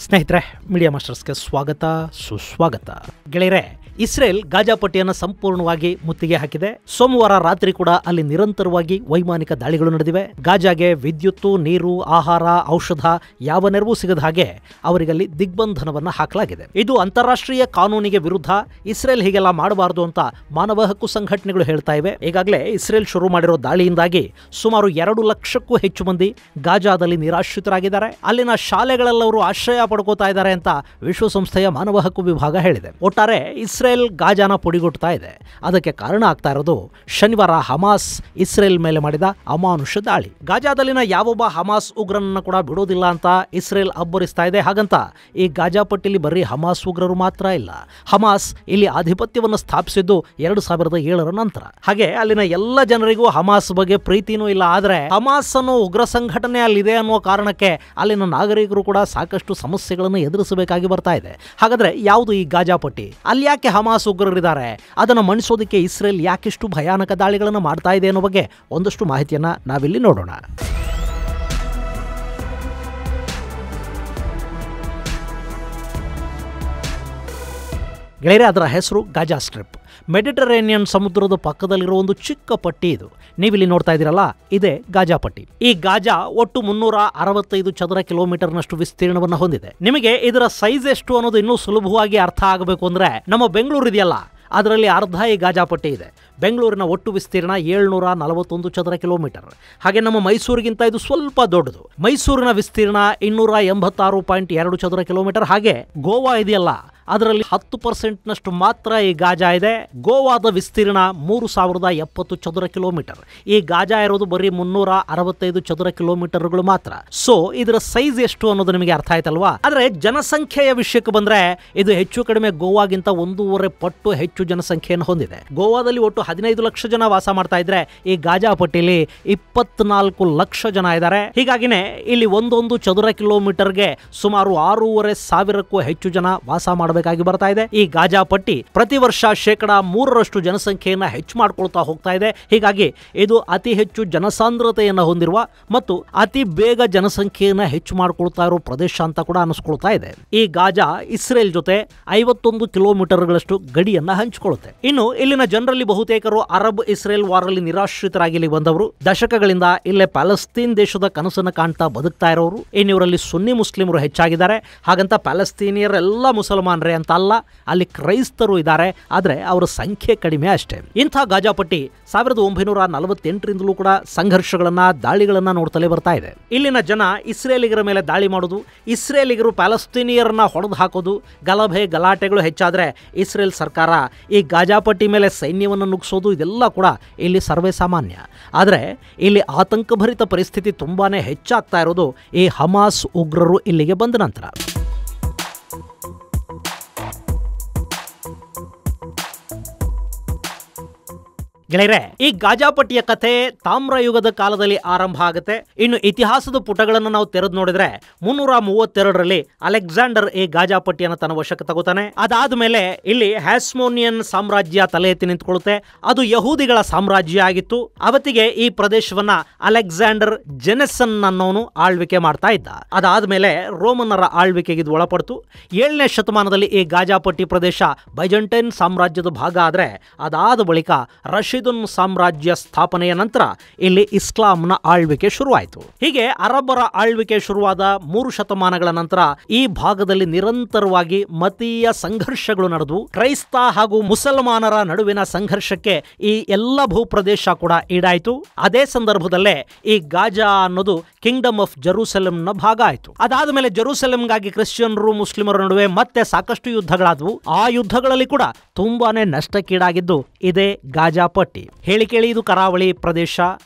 ಸ್ನೇಹಿತರೆ, ಮೀಡಿಯಾ ಮಾಸ್ಟರ್ಸ್ಗೆ ಸ್ವಾಗತ ಸುಸ್ವಾಗತ. ಗೆಳೆಯರೆ, ಇಸ್ರೇಲ್ ಗಾಜಾ ಪಟ್ಟಿಯನ್ನು ಸಂಪೂರ್ಣವಾಗಿ ಮುತ್ತಿಗೆ ಹಾಕಿದೆ. ಸೋಮವಾರ ರಾತ್ರಿ ಕೂಡ ಅಲ್ಲಿ ನಿರಂತರವಾಗಿ ವೈಮಾನಿಕ ದಾಳಿಗಳು ನಡೆದಿವೆ. ಗಾಜಾಗೆ ವಿದ್ಯುತ್ತು, ನೀರು, ಆಹಾರ, ಔಷಧ ಯಾವ ನೆರವು ಸಿಗದ ಹಾಗೆ ಅವರಿಗಲ್ಲಿ ದಿಗ್ಬಂಧನವನ್ನು ಹಾಕಲಾಗಿದೆ. ಇದು ಅಂತಾರಾಷ್ಟ್ರೀಯ ಕಾನೂನಿಗೆ ವಿರುದ್ಧ. ಇಸ್ರೇಲ್ ಹೀಗೆಲ್ಲ ಮಾಡಬಾರದು ಅಂತ ಮಾನವ ಹಕ್ಕು ಸಂಘಟನೆಗಳು ಹೇಳ್ತಾ ಇವೆ. ಈಗಾಗಲೇ ಇಸ್ರೇಲ್ ಶುರು ಮಾಡಿರೋ ದಾಳಿಯಿಂದಾಗಿ ಸುಮಾರು 2 ಲಕ್ಷಕ್ಕೂ ಹೆಚ್ಚು ಮಂದಿ ಗಾಜಾದಲ್ಲಿ ನಿರಾಶ್ರಿತರಾಗಿದ್ದಾರೆ. ಅಲ್ಲಿನ ಶಾಲೆಗಳಲ್ಲವರು ಆಶ್ರಯ ಪಡ್ಕೋತಾ ಇದ್ದಾರೆ ಅಂತ ವಿಶ್ವಸಂಸ್ಥೆಯ ಮಾನವ ಹಕ್ಕು ವಿಭಾಗ ಹೇಳಿದೆ. ಒಟ್ಟಾರೆ ಇಸ್ರೇಲ್ ಗಾಜಾನ ಪುಡಿಗೊಡ್ತಾ ಇದೆ. ಅದಕ್ಕೆ ಕಾರಣ ಆಗ್ತಾ ಇರೋದು ಶನಿವಾರ ಹಮಾಸ್ ಇಸ್ರೇಲ್ ಮೇಲೆ ಮಾಡಿದ ಅಮಾನುಷ ದಾಳಿ. ಗಾಜಾದಲ್ಲಿನ ಯಾವೊಬ್ಬ ಹಮಾಸ್ ಉಗ್ರನನ್ನು ಕೂಡ ಬಿಡೋದಿಲ್ಲ ಅಂತ ಇಸ್ರೇಲ್ ಅಬ್ಬರಿಸ್ತಾ ಇದೆ. ಹಾಗಂತ ಈ ಗಾಜಾ ಪಟ್ಟಿಲಿ ಬರೀ ಹಮಾಸ್ ಉಗ್ರರು ಮಾತ್ರ ಇಲ್ಲ. ಹಮಾಸ್ ಇಲ್ಲಿ ಆಧಿಪತ್ಯವನ್ನು ಸ್ಥಾಪಿಸಿದ್ದು 2007ರ ನಂತರ. ಹಾಗೆ ಅಲ್ಲಿನ ಎಲ್ಲ ಜನರಿಗೂ ಹಮಾಸ್ ಬಗ್ಗೆ ಪ್ರೀತಿನೂ ಇಲ್ಲ. ಆದರೆ ಹಮಾಸ್ ಅನ್ನೋ ಉಗ್ರ ಸಂಘಟನೆ ಅಲ್ಲಿದೆ ಅನ್ನೋ ಕಾರಣಕ್ಕೆ ಅಲ್ಲಿನ ನಾಗರಿಕರು ಕೂಡ ಸಾಕಷ್ಟು ಸಮಸ್ಯೆಗಳನ್ನು ಎದುರಿಸಬೇಕಾಗಿ ಬರ್ತಾ ಇದೆ. ಹಾಗಾದ್ರೆ ಯಾವುದು ಈ ಗಾಜಾ ಪಟ್ಟಿ? ಅಲ್ಲಿ ಯಾಕೆ ಹಮಾಸ್ ಉಗ್ರರಿದ್ದಾರೆ? ಅದನ್ನು ಮಣಿಸೋದಕ್ಕೆ ಇಸ್ರೇಲ್ ಯಾಕೆಷ್ಟು ಭಯಾನಕ ದಾಳಿಗಳನ್ನು ಮಾಡ್ತಾ ಇದೆ ಅನ್ನೋ ಬಗ್ಗೆ ಒಂದಷ್ಟು ಮಾಹಿತಿಯನ್ನ ನಾವಿಲ್ಲಿ ನೋಡೋಣ. ಗೆಳೆಯರೆ, ಅದರ ಹೆಸರು ಗಾಜಾ ಸ್ಟ್ರಿಪ್. ಮೆಡಿಟರೇನಿಯನ್ ಸಮುದ್ರದ ಪಕ್ಕದಲ್ಲಿರುವ ಒಂದು ಚಿಕ್ಕ ಪಟ್ಟಿ ಇದು. ನೀವಿಲ್ಲಿ ನೋಡ್ತಾ ಇದ್ದೀರಲ್ಲ, ಇದೇ ಗಾಜಾ ಪಟ್ಟಿ. ಈ ಗಾಜಾ ಒಟ್ಟು 365 ಚದರ ಕಿಲೋಮೀಟರ್ನಷ್ಟು ವಿಸ್ತೀರ್ಣವನ್ನು ಹೊಂದಿದೆ. ನಿಮಗೆ ಇದರ ಸೈಜ್ ಎಷ್ಟು ಅನ್ನೋದು ಇನ್ನೂ ಸುಲಭವಾಗಿ ಅರ್ಥ ಆಗಬೇಕು ಅಂದ್ರೆ, ನಮ್ಮ ಬೆಂಗಳೂರು ಇದೆಯಲ್ಲ, ಅದರಲ್ಲಿ ಅರ್ಧ ಈ ಗಾಜಾ ಪಟ್ಟಿ ಇದೆ. ಬೆಂಗಳೂರಿನ ಒಟ್ಟು ವಿಸ್ತೀರ್ಣ 741 ಚದರ ಕಿಲೋಮೀಟರ್. ಹಾಗೆ ನಮ್ಮ ಮೈಸೂರಿಗಿಂತ ಇದು ಸ್ವಲ್ಪ ದೊಡ್ಡದು. ಮೈಸೂರಿನ ವಿಸ್ತೀರ್ಣ 286.2 ಚದರ ಕಿಲೋಮೀಟರ್. ಹಾಗೆ ಗೋವಾ ಇದೆಯಲ್ಲ, ಅದರಲ್ಲಿ 10% ಮಾತ್ರ ಈ ಗಾಜಾ ಇದೆ. ಗೋವಾದ ವಿಸ್ತೀರ್ಣ 3070 ಚದರ ಕಿಲೋಮೀಟರ್. ಈ ಗಾಜಾ ಇರೋದು ಬರೀ 365 ಚದರ ಕಿಲೋಮೀಟರ್ಗಳು ಮಾತ್ರ. ಸೊ ಇದರ ಸೈಜ್ ಎಷ್ಟು ಅನ್ನೋದು ನಿಮಗೆ ಅರ್ಥ ಆಯ್ತಲ್ವಾ? ಆದ್ರೆ ಜನಸಂಖ್ಯೆಯ ವಿಷಯಕ್ಕೆ ಬಂದ್ರೆ ಇದು ಹೆಚ್ಚು ಕಡಿಮೆ ಗೋವಾಗಿಂತ 1.5 ಪಟ್ಟು ಹೆಚ್ಚು ಜನಸಂಖ್ಯೆಯನ್ನು ಹೊಂದಿದೆ. ಗೋವಾದಲ್ಲಿ ಒಟ್ಟು 15 ಲಕ್ಷ ಜನ ವಾಸ ಮಾಡ್ತಾ ಇದ್ರೆ ಈ ಗಾಜಾ ಪಟ್ಟಿಯಲ್ಲಿ 24 ಲಕ್ಷ ಜನ ಇದ್ದಾರೆ. ಹೀಗಾಗಿನೇ ಇಲ್ಲಿ ಒಂದೊಂದು ಚದರ ಕಿಲೋಮೀಟರ್ಗೆ ಸುಮಾರು 6,500ಕ್ಕೂ ಹೆಚ್ಚು ಜನ ವಾಸ ಮಾಡಬೇಕಾಗಿ ಬರ್ತಾ ಇದೆ. ಈ ಗಾಜಾ ಪಟ್ಟಿ ಪ್ರತಿ ವರ್ಷ 3% ಜನಸಂಖ್ಯೆಯನ್ನ ಹೆಚ್ಚು ಮಾಡ್ಕೊಳ್ತಾ ಹೋಗ್ತಾ ಇದೆ. ಹೀಗಾಗಿ ಇದು ಅತಿ ಹೆಚ್ಚು ಜನಸಾಂದ್ರತೆಯನ್ನು ಹೊಂದಿರುವ ಮತ್ತು ಅತಿ ಬೇಗ ಜನಸಂಖ್ಯೆಯನ್ನ ಹೆಚ್ಚು ಮಾಡ್ಕೊಳ್ತಾ ಇರೋ ಪ್ರದೇಶ ಅಂತ ಕೂಡ ಅನಿಸ್ಕೊಳ್ತಾ ಇದೆ. ಈ ಗಾಜಾ ಇಸ್ರೇಲ್ ಜೊತೆ 51 ಕಿಲೋಮೀಟರ್ಗಳಷ್ಟು ಗಡಿಯನ್ನ ಹಂಚಿಕೊಳ್ಳುತ್ತೆ. ಇನ್ನು ಇಲ್ಲಿನ ಜನರಲ್ಲಿ ಬಹುತೇಕರು ಅರಬ್ ಇಸ್ರೇಲ್ ವಾರಲ್ಲಿ ನಿರಾಶ್ರಿತರಾಗಿ ಇಲ್ಲಿ ಬಂದವರು. ದಶಕಗಳಿಂದ ಇಲ್ಲೇ ಪ್ಯಾಲೆಸ್ತೀನ್ ದೇಶದ ಕನಸನ್ನು ಕಾಣ್ತಾ ಬದುಕ್ತಾ ಇರೋರು. ಇನ್ನಿವರಲ್ಲಿ ಸುನ್ನಿ ಮುಸ್ಲಿಮರು ಹೆಚ್ಚಾಗಿದ್ದಾರೆ. ಹಾಗಂತ ಪ್ಯಾಲೆಸ್ತೀನಿಯರೆಲ್ಲ ಮುಸಲ್ಮಾನರೇ ಅಂತ ಅಲ್ಲ, ಅಲ್ಲಿ ಕ್ರೈಸ್ತರು ಇದ್ದಾರೆ. ಆದ್ರೆ ಅವರ ಸಂಖ್ಯೆ ಕಡಿಮೆ ಅಷ್ಟೇ. ಇಂಥ ಗಾಜಾ ಪಟ್ಟಿ 1948ರಿಂದಲೂ ಕೂಡ ಸಂಘರ್ಷಗಳನ್ನ, ದಾಳಿಗಳನ್ನ ನೋಡ್ತಲೇ ಬರ್ತಾ ಇದೆ. ಇಲ್ಲಿನ ಜನ ಇಸ್ರೇಲಿಗರ ಮೇಲೆ ದಾಳಿ ಮಾಡೋದು, ಇಸ್ರೇಲಿಗರು ಪ್ಯಾಲೆಸ್ತೀನಿಯರನ್ನ ಹೊಡೆದು ಹಾಕೋದು, ಗಲಭೆ ಗಲಾಟೆಗಳು ಹೆಚ್ಚಾದ್ರೆ ಇಸ್ರೇಲ್ ಸರ್ಕಾರ ಈ ಗಾಜಾ ಪಟ್ಟಿ ಮೇಲೆ ಸೈನ್ಯವನ್ನು ನುಗ್ಗಿಸೋದು, ಇದೆಲ್ಲ ಕೂಡ ಇಲ್ಲಿ ಸರ್ವೇ ಸಾಮಾನ್ಯ. ಆದರೆ ಇಲ್ಲಿ ಆತಂಕಭರಿತ ಪರಿಸ್ಥಿತಿ ತುಂಬಾನೇ ಹೆಚ್ಚಾಗ್ತಾ ಇರೋದು ಈ ಹಮಾಸ್ ಉಗ್ರರು ಇಲ್ಲಿಗೆ ಬಂದ ನಂತರ. ಗೆಳೆಯರೆ, ಈ ಗಾಜಾ ಪಟ್ಟಿಯ ಕಥೆ ತಾಮ್ರಯುಗದ ಕಾಲದಲ್ಲಿ ಆರಂಭ ಆಗುತ್ತೆ. ಇನ್ನು ಇತಿಹಾಸದ ಪುಟಗಳನ್ನು ನಾವು ತೆರೆದು ನೋಡಿದ್ರೆ 332ರಲ್ಲಿ ಅಲೆಕ್ಸಾಂಡರ್ ಈ ಗಾಜಾ ಪಟ್ಟಿಯನ್ನು ತನ್ನ ವಶಕ್ಕೆ ತಗೋತಾನೆ. ಅದಾದ ಮೇಲೆ ಇಲ್ಲಿ ಹ್ಯಾಸ್ಮೋನಿಯನ್ ಸಾಮ್ರಾಜ್ಯ ತಲೆ ಎತ್ತಿ ನಿಂತ್ಕೊಳ್ಳುತ್ತೆ. ಅದು ಯಹೂದಿಗಳ ಸಾಮ್ರಾಜ್ಯ ಆಗಿತ್ತು. ಅವತ್ತಿಗೆ ಈ ಪ್ರದೇಶವನ್ನ ಅಲೆಕ್ಸಾಂಡರ್ ಜೆನೆಸನ್ ಅನ್ನೋನು ಆಳ್ವಿಕೆ ಮಾಡ್ತಾ ಇದ್ದ. ಅದಾದ್ಮೇಲೆ ರೋಮನ್ನರ ಆಳ್ವಿಕೆಗೆ ಇದು ಒಳಪಡ್ತು. 7ನೇ ಶತಮಾನದಲ್ಲಿ ಈ ಗಾಜಾ ಪಟ್ಟಿ ಪ್ರದೇಶ ಬೈಜಂಟೈನ್ ಸಾಮ್ರಾಜ್ಯದ ಭಾಗ ಆದ್ರೆ, ಅದಾದ ಬಳಿಕ ರಶೀದ್ ಸಾಮ್ರಾಜ್ಯ ಸ್ಥಾಪನೆಯ ನಂತರ ಇಲ್ಲಿ ಇಸ್ಲಾಂನ ಆಳ್ವಿಕೆ ಶುರುವಾಯಿತು. ಹೀಗೆ ಅರಬ್ಬರ ಆಳ್ವಿಕೆ ಶುರುವಾದ 3 ಶತಮಾನಗಳ ನಂತರ ಈ ಭಾಗದಲ್ಲಿ ನಿರಂತರವಾಗಿ ಮತೀಯ ಸಂಘರ್ಷಗಳು ನಡೆದು ಕ್ರೈಸ್ತ ಹಾಗೂ ಮುಸಲ್ಮಾನರ ನಡುವಿನ ಸಂಘರ್ಷಕ್ಕೆ ಈ ಎಲ್ಲ ಭೂಪ್ರದೇಶ ಕೂಡ ಈಡಾಯಿತು. ಅದೇ ಸಂದರ್ಭದಲ್ಲೇ ಈ ಗಾಜಾ ಅನ್ನೋದು ಕಿಂಗ್ಡಮ್ ಆಫ್ ಜೆರೂಸಲೆಂನ ಭಾಗ ಆಯಿತು. ಅದಾದ ಮೇಲೆ ಜೆರೂಸಲೆಂಗಾಗಿ ಕ್ರಿಶ್ಚಿಯನ್ರು ಮುಸ್ಲಿಮರ ನಡುವೆ ಮತ್ತೆ ಸಾಕಷ್ಟು ಯುದ್ಧಗಳಾದವು. ಆ ಯುದ್ಧಗಳಲ್ಲಿ ಕೂಡ ತುಂಬಾನೇ ನಷ್ಟಕ್ಕೀಡಾಗಿದ್ದು ಇದೇ ಗಾಜಾ ಪಟ್ಟಿ. ಹೇಳಿ ಕೇಳಿ ಇದು ಕರಾವಳಿ ಪ್ರದೇಶ.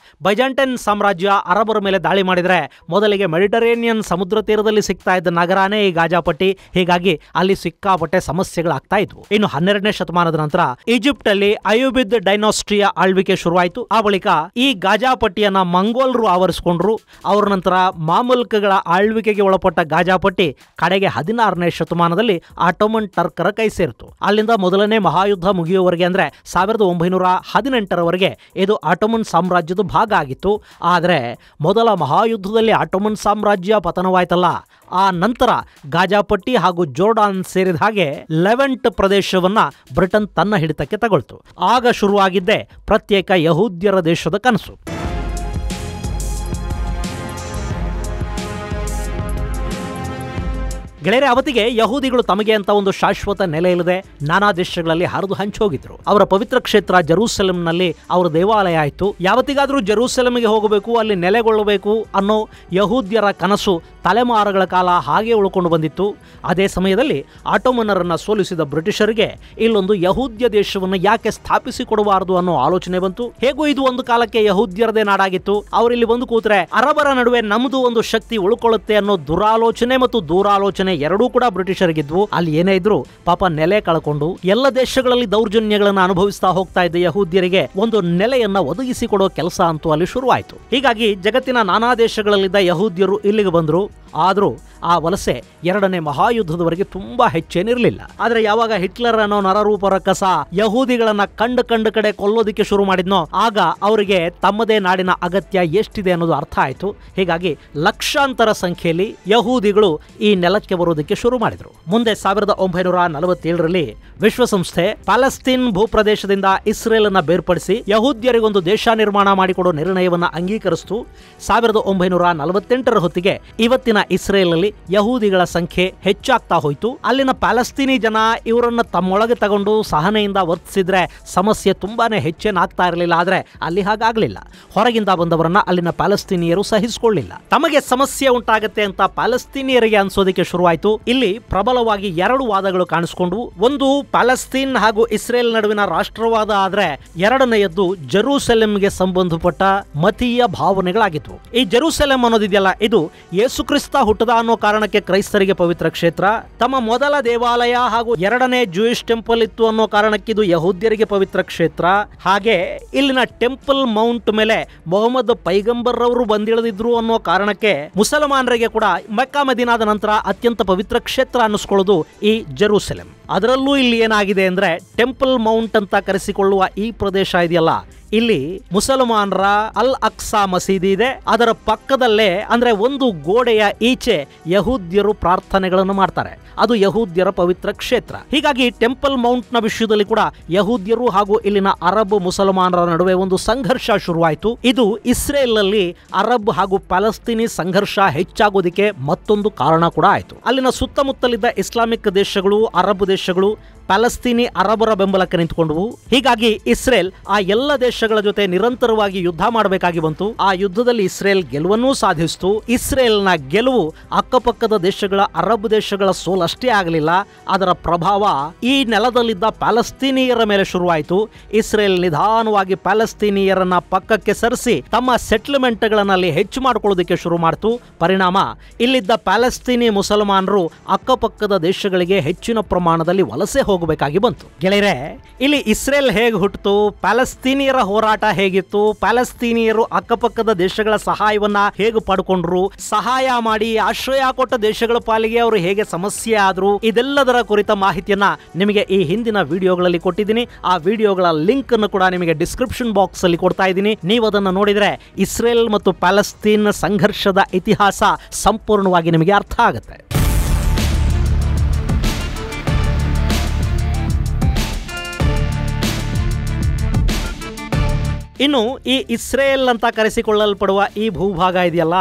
ಬೈಜಾಂಟೈನ್ ಸಾಮ್ರಾಜ್ಯ ಅರಬರ ಮೇಲೆ ದಾಳಿ ಮಾಡಿದ್ರೆ ಮೊದಲಿಗೆ ಮೆಡಿಟರೇನಿಯನ್ ಸಮುದ್ರ ತೀರದಲ್ಲಿ ಸಿಗ್ತಾ ಇದ್ದ ನಗರನೇ ಈ ಗಾಜಾ ಪಟ್ಟಿ. ಹೀಗಾಗಿ ಅಲ್ಲಿ ಸಿಕ್ಕಾಪಟ್ಟೆ ಸಮಸ್ಯೆಗಳಾಗ್ತಾ ಇದ್ವು. ಇನ್ನು 12ನೇ ಶತಮಾನದ ನಂತರ ಈಜಿಪ್ಟ್ ಅಲ್ಲಿ ಅಯೂಬಿದ್ ಡೈನಾಸ್ಟಿಯ ಆಳ್ವಿಕೆ ಶುರುವಾಯಿತು. ಆ ಬಳಿಕ ಈ ಗಾಜಾ ಪಟ್ಟಿಯನ್ನ ಮಂಗೋಲರು ಆವರಿಸಿಕೊಂಡ್ರು. ಅವರ ನಂತರ ಮಾಮುಲ್ಕ್ಗಳ ಆಳ್ವಿಕೆಗೆ ಒಳಪಟ್ಟ ಗಾಜಾ ಪಟ್ಟಿ ಕಡೆಗೆ 16ನೇ ಶತಮಾನದಲ್ಲಿ ಆಟೋಮನ್ ಟರ್ಕರ ಕೈ ಸೇರಿತು. ಅಲ್ಲಿಂದ ಮೊದಲನೇ ಮಹಾಯುದ್ಧ ಮುಗಿಯುವವರೆಗೆ ಅಂದ್ರೆ 1910 18ರವರೆಗೆ ಇದು ಆಟೋಮನ್ ಸಾಮ್ರಾಜ್ಯದ ಭಾಗ ಆಗಿತ್ತು. ಆದರೆ ಮೊದಲ ಮಹಾಯುದ್ಧದಲ್ಲಿ ಆಟೋಮನ್ ಸಾಮ್ರಾಜ್ಯ ಪತನವಾಯ್ತಲ್ಲ, ಆ ನಂತರ ಗಾಜಾಪಟ್ಟಿ ಹಾಗೂ ಜೋರ್ಡಾನ್ ಸೇರಿದ ಹಾಗೆ ಲೆವೆಂಟ್ ಪ್ರದೇಶವನ್ನ ಬ್ರಿಟನ್ ತನ್ನ ಹಿಡಿತಕ್ಕೆ ತಗೊಳ್ತು. ಆಗ ಶುರುವಾಗಿದ್ದೇ ಪ್ರತ್ಯೇಕ ಯಹೂದ್ಯರ ದೇಶದ ಕನಸು. ಗೆಳೆಯರೆ, ಅವತ್ತಿಗೆ ಯಹೂದಿಗಳು ತಮಗೆ ಅಂತ ಒಂದು ಶಾಶ್ವತ ನೆಲೆ ಇಲ್ಲದೆ ನಾನಾ ದೇಶಗಳಲ್ಲಿ ಹರಿದು ಹಂಚೋಗಿದ್ರು. ಅವರ ಪವಿತ್ರ ಕ್ಷೇತ್ರ ಜೆರೂಸಲೇಂನಲ್ಲಿ ಅವರ ದೇವಾಲಯ ಆಯಿತು. ಯಾವತ್ತಿಗಾದರೂ ಜೆರೂಸಲೇಮಿಗೆ ಹೋಗಬೇಕು, ಅಲ್ಲಿ ನೆಲೆಗೊಳ್ಳಬೇಕು ಅನ್ನೋ ಯಹೂದ್ಯರ ಕನಸು ತಲೆಮಾರುಗಳ ಕಾಲ ಹಾಗೆ ಉಳ್ಕೊಂಡು ಬಂದಿತ್ತು. ಅದೇ ಸಮಯದಲ್ಲಿ ಆಟೋಮನರನ್ನು ಸೋಲಿಸಿದ ಬ್ರಿಟಿಷರಿಗೆ ಇಲ್ಲೊಂದು ಯಹೂದ್ಯ ದೇಶವನ್ನು ಯಾಕೆ ಸ್ಥಾಪಿಸಿಕೊಡಬಾರದು ಅನ್ನೋ ಆಲೋಚನೆ ಬಂತು. ಹೇಗೂ ಇದು ಒಂದು ಕಾಲಕ್ಕೆ ಯಹೂದ್ಯರದೇ ನಾಡಾಗಿತ್ತು. ಅವರಿಲ್ಲಿ ಬಂದು ಕೂತ್ರೆ ಅರಬರ ನಡುವೆ ನಮ್ಮದು ಒಂದು ಶಕ್ತಿ ಉಳ್ಕೊಳ್ಳುತ್ತೆ ಅನ್ನೋ ದುರಾಲೋಚನೆ ಮತ್ತು ದೂರಾಲೋಚನೆ ಎರಡೂ ಕೂಡ ಬ್ರಿಟಿಷರಿಗಿದ್ವು. ಅಲ್ಲಿ ಏನೇ ಇದ್ರು ಪಾಪ ನೆಲೆ ಕಳ್ಕೊಂಡು ಎಲ್ಲ ದೇಶಗಳಲ್ಲಿ ದೌರ್ಜನ್ಯಗಳನ್ನು ಅನುಭವಿಸ್ತಾ ಹೋಗ್ತಾ ಇದ್ದ ಯಹೂದ್ಯರಿಗೆ ಒಂದು ನೆಲೆಯನ್ನ ಒದಗಿಸಿಕೊಡೋ ಕೆಲಸ ಅಂತೂ ಅಲ್ಲಿ ಶುರುವಾಯಿತು. ಹೀಗಾಗಿ ಜಗತ್ತಿನ ನಾನಾ ದೇಶಗಳಲ್ಲಿದ್ದ ಯಹೂದ್ಯರು ಇಲ್ಲಿಗೆ ಬಂದರು. ಆದರೂ ಆ ವಲಸೆ ಎರಡನೇ ಮಹಾಯುದ್ಧದವರೆಗೆ ತುಂಬಾ ಹೆಚ್ಚೇನಿರಲಿಲ್ಲ. ಆದರೆ ಯಾವಾಗ ಹಿಟ್ಲರ್ ಅನ್ನೋ ನರರೂಪರ ಕಸ ಯಹೂದಿಗಳನ್ನ ಕಂಡು ಕಡೆ ಕೊಲ್ಲೋದಿಕ್ಕೆ ಶುರು ಮಾಡಿದ್ನೋ ಆಗ ಅವರಿಗೆ ತಮ್ಮದೇ ನಾಡಿನ ಅಗತ್ಯ ಎಷ್ಟಿದೆ ಅನ್ನೋದು ಅರ್ಥ ಆಯಿತು. ಹೀಗಾಗಿ ಲಕ್ಷಾಂತರ ಸಂಖ್ಯೆಯಲ್ಲಿ ಯಹೂದಿಗಳು ಈ ನೆಲಕ್ಕೆ ಬರೋದಕ್ಕೆ ಶುರು ಮಾಡಿದ್ರು. ಮುಂದೆ 1947ರಲ್ಲಿ ವಿಶ್ವಸಂಸ್ಥೆ ಪ್ಯಾಲೆಸ್ತೈನ್ ಭೂಪ್ರದೇಶದಿಂದ ಇಸ್ರೇಲ್ ಅನ್ನ ಬೇರ್ಪಡಿಸಿ ಯಹೂದ್ಯರಿಗೊಂದು ದೇಶ ನಿರ್ಮಾಣ ಮಾಡಿಕೊಡೋ ನಿರ್ಣಯವನ್ನ ಅಂಗೀಕರಿಸಿತು. 1948ರ ಹೊತ್ತಿಗೆ ಇವತ್ತಿನ ಇಸ್ರೇಲ್ ಅಲ್ಲಿ ಯಹೂದಿಗಳ ಸಂಖ್ಯೆ ಹೆಚ್ಚಾಗ್ತಾ ಹೋಯಿತು. ಅಲ್ಲಿನ ಪ್ಯಾಲೆಸ್ತೀನಿ ಜನ ಇವರನ್ನ ತಮ್ಮೊಳಗೆ ತಗೊಂಡು ಸಹನೆಯಿಂದ ವರ್ತಿಸಿದ್ರೆ ಸಮಸ್ಯೆ ತುಂಬಾನೇ ಹೆಚ್ಚೇನಾಗ್ತಾ ಇರಲಿಲ್ಲ. ಆದ್ರೆ ಅಲ್ಲಿ ಹಾಗಾಗ್ಲಿಲ್ಲ. ಹೊರಗಿಂದ ಬಂದವರನ್ನ ಅಲ್ಲಿನ ಪ್ಯಾಲೆಸ್ತೀನಿಯರು ಸಹಿಸಿಕೊಳ್ಳಿಲ್ಲ. ತಮಗೆ ಸಮಸ್ಯೆ ಉಂಟಾಗತ್ತೆ ಅಂತ ಪ್ಯಾಲೆಸ್ತೀನಿಯರಿಗೆ ಅನ್ಸೋದಕ್ಕೆ ಶುರುವಾಯಿತು. ಇಲ್ಲಿ ಪ್ರಬಲವಾಗಿ ಎರಡು ವಾದಗಳು ಕಾಣಿಸಿಕೊಂಡು, ಒಂದು ಪ್ಯಾಲೆಸ್ತೀನ್ ಹಾಗೂ ಇಸ್ರೇಲ್ ನಡುವಿನ ರಾಷ್ಟ್ರವಾದ ಆದ್ರೆ ಎರಡನೆಯದ್ದು ಜೆರೂಸಲೇಂಗೆ ಸಂಬಂಧಪಟ್ಟ ಮತೀಯ ಭಾವನೆಗಳಾಗಿದ್ವು. ಈ ಜೆರೂಸಲೇಂ ಅನ್ನೋದಿದೆಯಲ್ಲ, ಇದು ಯೇಸುಕ್ರಿಸ್ತ ಹುಟ್ಟದ ಅನ್ನೋ ಕಾರಣಕ್ಕೆ ಕ್ರೈಸ್ತರಿಗೆ ಪವಿತ್ರ ಕ್ಷೇತ್ರ. ತಮ್ಮ ಮೊದಲ ದೇವಾಲಯ ಹಾಗೂ ಎರಡನೇ ಜೂಯಿಷ್ ಟೆಂಪಲ್ ಇತ್ತು ಅನ್ನೋ ಕಾರಣಕ್ಕೆ ಇದು ಯಹೂದ್ಯರಿಗೆ ಪವಿತ್ರ ಕ್ಷೇತ್ರ. ಹಾಗೆ ಇಲ್ಲಿನ ಟೆಂಪಲ್ ಮೌಂಟ್ ಮೇಲೆ ಮೊಹಮ್ಮದ್ ಪೈಗಂಬರ್ ಅವರು ಬಂದಿಳಿದಿದ್ರು ಅನ್ನೋ ಕಾರಣಕ್ಕೆ ಮುಸಲ್ಮಾನರಿಗೆ ಕೂಡ ಮೆಕ್ಕಾ ಮದೀನಾದ ನಂತರ ಅತ್ಯಂತ ಪವಿತ್ರ ಕ್ಷೇತ್ರ ಅನ್ನಿಸ್ಕೊಳ್ಳೋದು ಈ ಜೆರೂಸಲೇಂ. ಅದರಲ್ಲೂ ಇಲ್ಲಿ ಏನಾಗಿದೆ ಅಂದ್ರೆ ಟೆಂಪಲ್ ಮೌಂಟ್ ಅಂತ ಕರೆಸಿಕೊಳ್ಳುವ ಈ ಪ್ರದೇಶ ಇದೆಯಲ್ಲ, ಇಲ್ಲಿ ಮುಸಲ್ಮಾನರ ಅಲ್ ಅಕ್ಸಾ ಮಸೀದಿ ಇದೆ. ಅದರ ಪಕ್ಕದಲ್ಲೇ ಅಂದ್ರೆ ಒಂದು ಗೋಡೆಯ ಈಚೆ ಯಹೂದ್ಯರು ಪ್ರಾರ್ಥನೆಗಳನ್ನು ಮಾಡ್ತಾರೆ. ಅದು ಯಹೂದ್ಯರ ಪವಿತ್ರ ಕ್ಷೇತ್ರ. ಹೀಗಾಗಿ ಟೆಂಪಲ್ ಮೌಂಟ್ ನ ವಿಷಯದಲ್ಲಿ ಕೂಡ ಯಹೂದ್ಯರು ಹಾಗೂ ಇಲ್ಲಿನ ಅರಬ್ ಮುಸಲ್ಮಾನರ ನಡುವೆ ಒಂದು ಸಂಘರ್ಷ ಶುರುವಾಯಿತು. ಇದು ಇಸ್ರೇಲ್ ನಲ್ಲಿ ಅರಬ್ ಹಾಗೂ ಪ್ಯಾಲೆಸ್ತೀನಿ ಸಂಘರ್ಷ ಹೆಚ್ಚಾಗೋದಕ್ಕೆ ಮತ್ತೊಂದು ಕಾರಣ ಕೂಡ ಆಯಿತು. ಅಲ್ಲಿನ ಸುತ್ತಮುತ್ತಲಿದ್ದ ಇಸ್ಲಾಮಿಕ್ ದೇಶಗಳು, ಅರಬ್ ದೇಶಗಳು ಪ್ಯಾಲೆಸ್ತೀನಿ ಅರಬರ ಬೆಂಬಲಕ್ಕೆ ನಿಂತುಕೊಂಡವು. ಹೀಗಾಗಿ ಇಸ್ರೇಲ್ ಆ ಎಲ್ಲ ದೇಶಗಳ ಜೊತೆ ನಿರಂತರವಾಗಿ ಯುದ್ಧ ಮಾಡಬೇಕಾಗಿ ಬಂತು. ಆ ಯುದ್ಧದಲ್ಲಿ ಇಸ್ರೇಲ್ ಗೆಲುವನ್ನೂ ಸಾಧಿಸಿತು. ಇಸ್ರೇಲ್ನ ಗೆಲುವು ಅಕ್ಕಪಕ್ಕದ ದೇಶಗಳ ಅರಬ್ ದೇಶಗಳ ಸೋಲಷ್ಟೇ ಆಗಲಿಲ್ಲ, ಅದರ ಪ್ರಭಾವ ಈ ನೆಲದಲ್ಲಿದ್ದ ಪ್ಯಾಲೆಸ್ತೀನಿಯರ ಮೇಲೆ ಶುರುವಾಯಿತು. ಇಸ್ರೇಲ್ ನಿಧಾನವಾಗಿ ಪ್ಯಾಲೆಸ್ತೀನಿಯರನ್ನ ಪಕ್ಕಕ್ಕೆ ಸರಿಸಿ ತಮ್ಮ ಸೆಟ್ಲ್ಮೆಂಟ್ಗಳನ್ನು ಅಲ್ಲಿ ಹೆಚ್ಚು ಮಾಡಿಕೊಳ್ಳೋದಕ್ಕೆ ಶುರು ಮಾಡಿತು. ಪರಿಣಾಮ ಇಲ್ಲಿದ್ದ ಪ್ಯಾಲೆಸ್ತೀನಿ ಮುಸಲ್ಮಾನರು ಅಕ್ಕಪಕ್ಕದ ದೇಶಗಳಿಗೆ ಹೆಚ್ಚಿನ ಪ್ರಮಾಣದಲ್ಲಿ ವಲಸೆ ಹೋಗಬೇಕಾಗಿ ಬಂತು. ಗೆಳೆಯರೆ, ಇಲ್ಲಿ ಇಸ್ರೇಲ್ ಹೇಗೆ ಹುಟ್ಟಿತು, ಪ್ಯಾಲೆಸ್ತೀನಿಯರ ಹೋರಾಟ ಹೇಗಿತ್ತು, ಪ್ಯಾಲೆಸ್ತೀನಿಯರು ಅಕ್ಕಪಕ್ಕದ ದೇಶಗಳ ಸಹಾಯವನ್ನ ಹೇಗೆ ಪಡ್ಕೊಂಡ್ರು, ಸಹಾಯ ಮಾಡಿ ಆಶ್ರಯ ಕೊಟ್ಟ ದೇಶಗಳ ಪಾಲಿಗೆ ಅವರು ಹೇಗೆ ಸಮಸ್ಯೆ ಆದ್ರು, ಇದೆಲ್ಲದರ ಕುರಿತ ಮಾಹಿತಿಯನ್ನ ನಿಮಗೆ ಈ ಹಿಂದಿನ ವಿಡಿಯೋಗಳಲ್ಲಿ ಕೊಟ್ಟಿದ್ದೀನಿ. ಆ ವಿಡಿಯೋಗಳ ಲಿಂಕ್ ಅನ್ನು ಕೂಡ ನಿಮಗೆ ಡಿಸ್ಕ್ರಿಪ್ಷನ್ ಬಾಕ್ಸ್ ಅಲ್ಲಿ ಕೊಡ್ತಾ ಇದ್ದೀನಿ. ನೀವು ಅದನ್ನು ನೋಡಿದ್ರೆ ಇಸ್ರೇಲ್ ಮತ್ತು ಪ್ಯಾಲೆಸ್ತೀನ್ ಸಂಘರ್ಷದ ಇತಿಹಾಸ ಸಂಪೂರ್ಣವಾಗಿ ನಿಮಗೆ ಅರ್ಥ ಆಗುತ್ತೆ. ಇನ್ನು ಈ ಇಸ್ರೇಲ್ ಅಂತ ಕರೆಸಿಕೊಳ್ಳಲ್ಪಡುವ ಈ ಭೂಭಾಗ ಇದೆಯಲ್ಲ,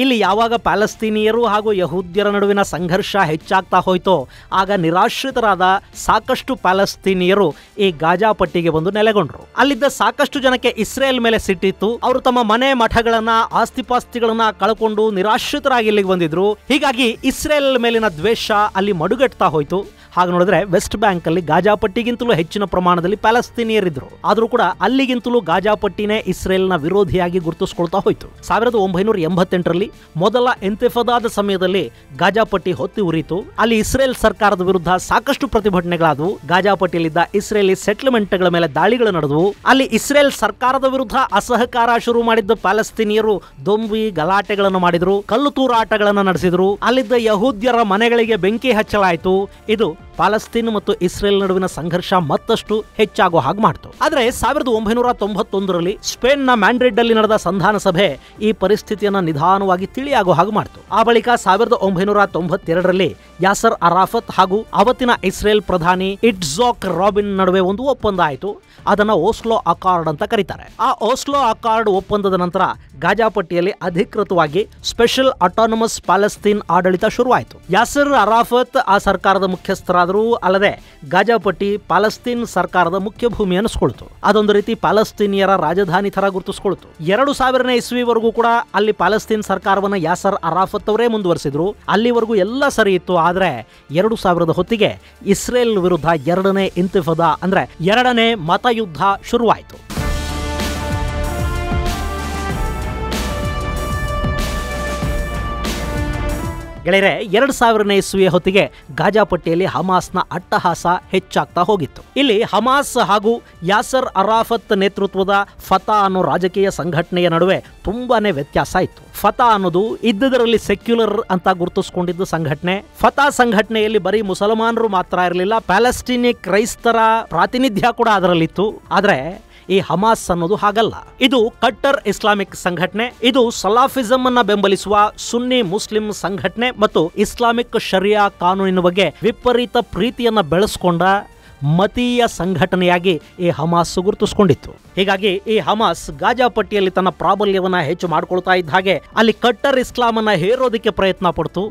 ಇಲ್ಲಿ ಯಾವಾಗ ಪ್ಯಾಲೆಸ್ತೀನಿಯರು ಹಾಗೂ ಯಹೂದ್ಯರ ನಡುವಿನ ಸಂಘರ್ಷ ಹೆಚ್ಚಾಗ್ತಾ ಹೋಯ್ತೋ ಆಗ ನಿರಾಶ್ರಿತರಾದ ಸಾಕಷ್ಟು ಪ್ಯಾಲೆಸ್ತೀನಿಯರು ಈ ಗಾಜಾ ಪಟ್ಟಿಗೆ ಬಂದು ನೆಲೆಗೊಂಡ್ರು. ಅಲ್ಲಿದ್ದ ಸಾಕಷ್ಟು ಜನಕ್ಕೆ ಇಸ್ರೇಲ್ ಮೇಲೆ ಸಿಟ್ಟಿತ್ತು. ಅವರು ತಮ್ಮ ಮನೆ ಮಠಗಳನ್ನ, ಆಸ್ತಿಪಾಸ್ತಿಗಳನ್ನ ಕಳ್ಕೊಂಡು ನಿರಾಶ್ರಿತರಾಗಿ ಇಲ್ಲಿಗೆ ಬಂದಿದ್ರು. ಹೀಗಾಗಿ ಇಸ್ರೇಲ್ ಮೇಲಿನ ದ್ವೇಷ ಅಲ್ಲಿ ಮಡುಗಟ್ತಾ ಹೋಯ್ತು. ಹಾಗೆ ನೋಡಿದ್ರೆ ವೆಸ್ಟ್ ಬ್ಯಾಂಕ್ ಅಲ್ಲಿ ಗಾಜಾ ಪಟ್ಟಿಗಿಂತಲೂ ಹೆಚ್ಚಿನ ಪ್ರಮಾಣದಲ್ಲಿ ಪ್ಯಾಲೆಸ್ತೀನಿಯರಿದ್ರು. ಆದ್ರೂ ಕೂಡ ಅಲ್ಲಿಗಿಂತಲೂ ಗಾಜಾ ಪಟ್ಟಿನೇ ಇಸ್ರೇಲ್ನ ವಿರೋಧಿಯಾಗಿ ಗುರುತಿಸಿಕೊಳ್ತಾ ಹೋಯ್ತು. 1988ರಲ್ಲಿ ಮೊದಲ ಇಂತಿಫಾದಾದ ಸಮಯದಲ್ಲಿ ಗಾಜಾ ಪಟ್ಟಿ ಹೊತ್ತಿ ಉರಿತು. ಅಲ್ಲಿ ಇಸ್ರೇಲ್ ಸರ್ಕಾರದ ವಿರುದ್ಧ ಸಾಕಷ್ಟು ಪ್ರತಿಭಟನೆಗಳಾದವು. ಗಾಜಾ ಪಟ್ಟಿಯಲ್ಲಿದ್ದ ಇಸ್ರೇಲಿ ಸೆಟ್ಲ್ಮೆಂಟ್ಗಳ ಮೇಲೆ ದಾಳಿಗಳು ನಡೆದವು. ಅಲ್ಲಿ ಇಸ್ರೇಲ್ ಸರ್ಕಾರದ ವಿರುದ್ಧ ಅಸಹಕಾರ ಶುರು ಮಾಡಿದ್ದ ಪ್ಯಾಲೆಸ್ತೀನಿಯರು ದೊಂಬಿ ಗಲಾಟೆಗಳನ್ನು ಮಾಡಿದ್ರು, ಕಲ್ಲು ತೂರಾಟಗಳನ್ನು ನಡೆಸಿದ್ರು. ಅಲ್ಲಿದ್ದ ಯಹೂದ್ಯರ ಮನೆಗಳಿಗೆ ಬೆಂಕಿ ಹಚ್ಚಲಾಯಿತು. ಇದು ಪ್ಯಾಲೆಸ್ತೈನ್ ಮತ್ತು ಇಸ್ರೇಲ್ ನಡುವಿನ ಸಂಘರ್ಷ ಮತ್ತಷ್ಟು ಹೆಚ್ಚಾಗುವ ಹಾಗೆ ಮಾಡಿತು. ಆದರೆ 1991ರಲ್ಲಿ ಸ್ಪೇನ್ನ ಮ್ಯಾಡ್ರಿಡ್ ಅಲ್ಲಿ ನಡೆದ ಸಂಧಾನ ಸಭೆ ಈ ಪರಿಸ್ಥಿತಿಯನ್ನು ನಿಧಾನವಾಗಿ ತಿಳಿಯಾಗುವ ಹಾಗೆ ಮಾಡಿತು. ಆ ಬಳಿಕ 1992ರಲ್ಲಿ ಯಾಸರ್ ಅರಾಫತ್ ಹಾಗೂ ಅವತ್ತಿನ ಇಸ್ರೇಲ್ ಪ್ರಧಾನಿ ಇಟ್ಜಾಕ್ ರಾಬಿನ್ ನಡುವೆ ಒಂದು ಒಪ್ಪಂದ ಆಯಿತು. ಅದನ್ನ ಓಸ್ಲೋ ಅಕಾರ್ಡ್ ಅಂತ ಕರೀತಾರೆ. ಆ ಓಸ್ಲೋ ಅಕಾರ್ಡ್ ಒಪ್ಪಂದದ ನಂತರ ಗಾಜಾಪಟ್ಟಿಯಲ್ಲಿ ಅಧಿಕೃತವಾಗಿ ಸ್ಪೆಷಲ್ ಆಟೋನಮಸ್ ಪ್ಯಾಲೆಸ್ತೈನ್ ಆಡಳಿತ ಶುರುವಾಯಿತು. ಯಾಸರ್ ಅರಾಫತ್ ಆ ಸರ್ಕಾರದ ಮುಖ್ಯಸ್ಥರಾದರೂ ಅಲ್ಲದೆ ಗಾಜಾಪಟ್ಟಿ ಪ್ಯಾಲೆಸ್ತೈನ್ ಸರ್ಕಾರದ ಮುಖ್ಯ ಭೂಮಿ ಅನಿಸ್ಕೊಳ್ತು. ಅದೊಂದು ರೀತಿ ಪ್ಯಾಲೆಸ್ತೈನಿಯರ ರಾಜಧಾನಿ ತರ ಗುರುತಿಸ್ಕೊಳ್ತು. 2000ನೇ ಇಸ್ವಿವರೆಗೂ ಕೂಡ ಅಲ್ಲಿ ಪ್ಯಾಲೆಸ್ತೈನ್ ಸರ್ಕಾರವನ್ನು ಯಾಸರ್ ಅರಾಫತ್ ಅವರೇ ಮುಂದುವರೆಸಿದ್ರು. ಅಲ್ಲಿವರೆಗೂ ಎಲ್ಲ ಸರಿ ಇತ್ತು. ಆದ್ರೆ 2000ದ ಹೊತ್ತಿಗೆ ಇಸ್ರೇಲ್ ವಿರುದ್ಧ ಎರಡನೇ ಇಂತಿಫಾದಾ ಅಂದ್ರೆ ಎರಡನೇ ಮತಯುದ್ಧ ಶುರುವಾಯಿತು. ಗೆಳೆಯರೆ, 2000ನೇ ಇಸ್ವಿಯ ಹೊತ್ತಿಗೆ ಗಾಜಾಪಟ್ಟಿಯಲ್ಲಿ ಹಮಾಸ್ನ ಅಟ್ಟಹಾಸ ಹೆಚ್ಚಾಗ್ತಾ ಹೋಗಿತ್ತು. ಇಲ್ಲಿ ಹಮಾಸ್ ಹಾಗೂ ಯಾಸರ್ ಅರಾಫತ್ ನೇತೃತ್ವದ ಫತಾ ಅನ್ನೋ ರಾಜಕೀಯ ಸಂಘಟನೆಯ ನಡುವೆ ತುಂಬಾನೇ ವ್ಯತ್ಯಾಸ ಇತ್ತು. ಫತಾ ಅನ್ನೋದು ಇದ್ದುದರಲ್ಲಿ ಸೆಕ್ಯುಲರ್ ಅಂತ ಗುರುತಿಸಿಕೊಂಡಿದ್ದ ಸಂಘಟನೆ. ಫತಾ ಸಂಘಟನೆಯಲ್ಲಿ ಬರೀ ಮುಸಲ್ಮಾನರು ಮಾತ್ರ ಇರಲಿಲ್ಲ, ಪ್ಯಾಲೆಸ್ಟೀನಿ ಕ್ರೈಸ್ತರ ಪ್ರಾತಿನಿಧ್ಯ ಕೂಡ ಅದರಲ್ಲಿತ್ತು. ಆದ್ರೆ ಈ ಹಮಾಸ್ ಅನ್ನೋದು ಹಾಗಲ್ಲ. ಇದು ಕಟ್ಟರ್ ಇಸ್ಲಾಮಿಕ್ ಸಂಘಟನೆ. ಇದು ಸಲಾಫಿಸಂ ಅನ್ನ ಬೆಂಬಲಿಸುವ ಸುನ್ನಿ ಮುಸ್ಲಿಂ ಸಂಘಟನೆ ಮತ್ತು ಇಸ್ಲಾಮಿಕ್ ಶರಿಯಾ ಕಾನೂನಿನ ಬಗ್ಗೆ ವಿಪರೀತ ಪ್ರೀತಿಯನ್ನ ಬೆಳೆಸ್ಕೊಂಡ ಮತೀಯ ಸಂಘಟನೆಯಾಗಿ ಈ ಹಮಾಸ್ ಗುರುತಿಸಿಕೊಂಡಿತ್ತು. ಹೀಗಾಗಿ ಈ ಹಮಾಸ್ ಗಾಜಾಪಟ್ಟಿಯಲ್ಲಿ ತನ್ನ ಪ್ರಾಬಲ್ಯವನ್ನ ಹೆಚ್ಚು ಮಾಡಿಕೊಳ್ತಾ ಇದ್ದ ಹಾಗೆ ಅಲ್ಲಿ ಕಟ್ಟರ್ ಇಸ್ಲಾಮನ್ನ ಹೇರೋದಕ್ಕೆ ಪ್ರಯತ್ನ ಪಡ್ತು.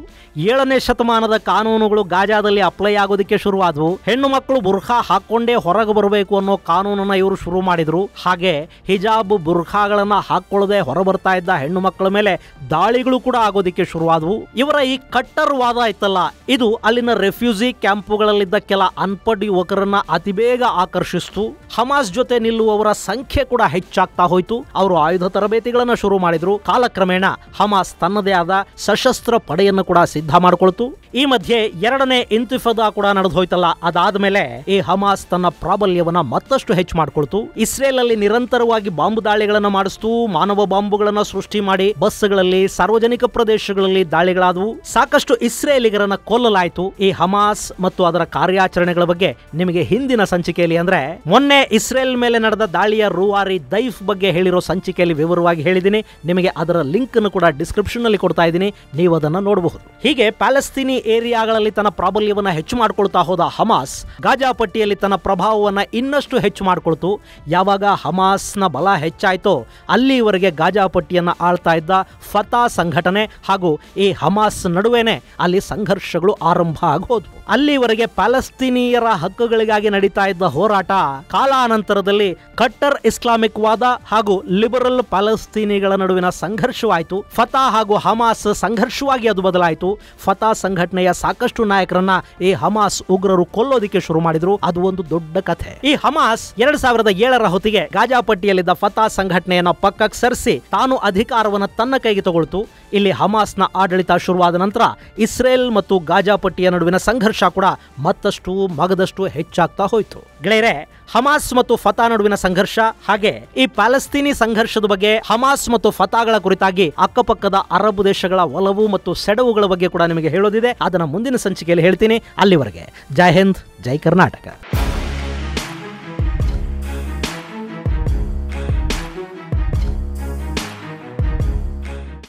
7ನೇ ಶತಮಾನದ ಕಾನೂನುಗಳು ಗಾಜಾದಲ್ಲಿ ಅಪ್ಲೈ ಆಗೋದಕ್ಕೆ ಶುರುವಾದವು. ಹೆಣ್ಣು ಮಕ್ಕಳು ಬುರ್ಖಾ ಹಾಕೊಂಡೇ ಹೊರಗೆ ಬರಬೇಕು ಅನ್ನೋ ಕಾನೂನನ್ನ ಇವರು ಶುರು ಮಾಡಿದ್ರು. ಹಾಗೆ ಹಿಜಾಬ್ ಬುರ್ಖಾಗಳನ್ನ ಹಾಕೊಳ್ಳದೆ ಹೊರ ಬರ್ತಾ ಇದ್ದ ಹೆಣ್ಣು ಮಕ್ಕಳ ಮೇಲೆ ದಾಳಿಗಳು ಕೂಡ ಆಗೋದಕ್ಕೆ ಶುರುವಾದವು. ಇವರ ಈ ಕಟ್ಟರ್ ವಾದ ಇತ್ತಲ್ಲ, ಇದು ಅಲ್ಲಿನ ರೆಫ್ಯೂಜಿ ಕ್ಯಾಂಪುಗಳಲ್ಲಿದ್ದ ಕೆಲ ಅನ್ಪಡ್ ಯುವಕರನ್ನ ಅತಿಬೇಗ ಆಕರ್ಷಿಸಿತು. ಹಮಾಸ್ ಜೊತೆ ನಿಲ್ಲುವವರ ಸಂಖ್ಯೆ ಕೂಡ ಹೆಚ್ಚಾಗ್ತಾ ಹೋಯಿತು. ಅವರು ಆಯುಧ ತರಬೇತಿಗಳನ್ನ ಶುರು ಮಾಡಿದ್ರು. ಕಾಲಕ್ರಮೇಣ ಹಮಾಸ್ ತನ್ನದೇ ಆದ ಸಶಸ್ತ್ರ ಪಡೆಯನ್ನು ಕೂಡ ಸಿದ್ಧ ಮಾಡಿಕೊಳ್ತು. ಈ ಮಧ್ಯೆ ಎರಡನೇ ಇಂತಿಫಾದಾ ಕೂಡ ನಡೆದು ಹೋಯ್ತಲ್ಲ, ಅದಾದ್ಮೇಲೆ ಈ ಹಮಾಸ್ ತನ್ನ ಪ್ರಾಬಲ್ಯವನ್ನ ಮತ್ತಷ್ಟು ಹೆಚ್ಚು ಮಾಡಿಕೊಳ್ತು. ಇಸ್ರೇಲ್ ಅಲ್ಲಿ ನಿರಂತರವಾಗಿ ಬಾಂಬ್ ದಾಳಿಗಳನ್ನ ಮಾಡಿಸ್ತು. ಮಾನವ ಬಾಂಬುಗಳನ್ನ ಸೃಷ್ಟಿ ಮಾಡಿ ಬಸ್ಗಳಲ್ಲಿ, ಸಾರ್ವಜನಿಕ ಪ್ರದೇಶಗಳಲ್ಲಿ ದಾಳಿಗಳಾದವು. ಸಾಕಷ್ಟು ಇಸ್ರೇಲಿಗರನ್ನ ಕೊಲ್ಲಲಾಯಿತು. ಈ ಹಮಾಸ್ ಮತ್ತು ಅದರ ಕಾರ್ಯಾಚರಣೆಗಳ ಬಗ್ಗೆ ನಿಮಗೆ ಹಿಂದಿನ ಸಂಚಿಕೆಯಲ್ಲಿ ಅಂದ್ರೆ ಮೊನ್ನೆ ಇಸ್ರೇಲ್ ಮೇಲೆ ನಡೆದ ದಾಳಿಯ ರೂವಾರಿ ದೈಫ್ ಬಗ್ಗೆ ಹೇಳಿರೋ ಸಂಚಿಕೆಯಲ್ಲಿ ವಿವರವಾಗಿ ಹೇಳಿದ್ದೀನಿ. ನಿಮಗೆ ಅದರ ಲಿಂಕ್ ಅನ್ನು ಕೂಡ ಡಿಸ್ಕ್ರಿಪ್ಷನ್ ಅಲ್ಲಿ ಕೊಡ್ತಾ ಇದ್ದೀನಿ, ನೀವು ಅದನ್ನ ನೋಡಬಹುದು. ಹೀಗೆ ಪ್ಯಾಲೆಸ್ತೀನಿ ಏರಿಯಾಗಳಲ್ಲಿ ತನ್ನ ಪ್ರಾಬಲ್ಯವನ್ನ ಹೆಚ್ಚು ಮಾಡಿಕೊಳ್ತಾ ಹೋದ ಹಮಾಸ್ ಗಾಜಾಪಟ್ಟಿಯಲ್ಲಿ ತನ್ನ ಪ್ರಭಾವವನ್ನ ಇನ್ನಷ್ಟು ಹೆಚ್ಚು ಮಾಡಿಕೊಳ್ತು. ಯಾವಾಗ ಹಮಾಸ್ನ ಬಲ ಹೆಚ್ಚಾಯ್ತೋ ಅಲ್ಲಿವರೆಗೆ ಗಾಜಾಪಟ್ಟಿಯನ್ನ ಆಳ್ತಾ ಇದ್ದ ಫತಾ ಸಂಘಟನೆ ಹಾಗೂ ಈ ಹಮಾಸ್ ನಡುವೆನೆ ಅಲ್ಲಿ ಸಂಘರ್ಷಗಳು ಆರಂಭ ಆಗೋದ್ವು. ಅಲ್ಲಿವರೆಗೆ ಪ್ಯಾಲೆಸ್ತೀನಿಯರ ಹಕ್ಕುಗಳಿಗಾಗಿ ನಡೀತಾ ಇದ್ದ ಹೋರಾಟ ಕಾಲಾನಂತರದಲ್ಲಿ ಕಟ್ಟರ್ ಇಸ್ಲಾಮಿಕ್ ವಾದ ಹಾಗೂ ಲಿಬರಲ್ ಪ್ಯಾಲೆಸ್ತೀನಿಗಳ ನಡುವಿನ ಸಂಘರ್ಷವಾಯಿತು. ಫತಾ ಹಾಗೂ ಹಮಾಸ್ ಸಂಘರ್ಷವಾಗಿ ಅದು ಬದಲಾಯಿತು. ಫತಾ ಸಂಘಟನೆಯ ಸಾಕಷ್ಟು ನಾಯಕರನ್ನ ಈ ಹಮಾಸ್ ಉಗ್ರರು ಕೊಲ್ಲೋದಿಕ್ಕೆ ಶುರು ಮಾಡಿದ್ರು. ಅದು ಒಂದು ದೊಡ್ಡ ಕಥೆ. ಈ ಹಮಾಸ್ 2007ರ ಹೊತ್ತಿಗೆ ಗಾಜಾಪಟ್ಟಿಯಲ್ಲಿದ್ದ ಫತಾ ಸಂಘಟನೆಯನ್ನ ಪಕ್ಕಕ್ಕೆ ಸರಿಸಿ ತಾನು ಅಧಿಕಾರವನ್ನು ತನ್ನ ಕೈಗೆ ತಗೊಳ್ತು. ಇಲ್ಲಿ ಹಮಾಸ್ನ ಆಡಳಿತ ಶುರುವಾದ ನಂತರ ಇಸ್ರೇಲ್ ಮತ್ತು ಗಾಜಾಪಟ್ಟಿಯ ನಡುವಿನ ಸಂಘರ್ಷ ಕೂಡ ಮತ್ತಷ್ಟು ಮಗದಷ್ಟು ಹೆಚ್ಚಾಗ್ತಾ ಹೋಯಿತು. ಗೆಳೆಯರೆ, ಹಮಾಸ್ ಮತ್ತು ಫತಾ ನಡುವಿನ ಸಂಘರ್ಷ ಹಾಗೆ ಈ ಪ್ಯಾಲೆಸ್ತೀನಿ ಸಂಘರ್ಷದ ಬಗ್ಗೆ, ಹಮಾಸ್ ಮತ್ತು ಫತಾಗಳ ಕುರಿತಾಗಿ ಅಕ್ಕಪಕ್ಕದ ಅರಬ್ ದೇಶಗಳ ಒಲವು ಮತ್ತು ಸೆಡವುಗಳ ಬಗ್ಗೆ ಕೂಡ ನಿಮಗೆ ಹೇಳೋದಿದೆ. ಅದನ್ನ ಮುಂದಿನ ಸಂಚಿಕೆಯಲ್ಲಿ ಹೇಳ್ತೀನಿ. ಅಲ್ಲಿವರೆಗೆ ಜೈ ಹಿಂದ್, ಜೈ ಕರ್ನಾಟಕ.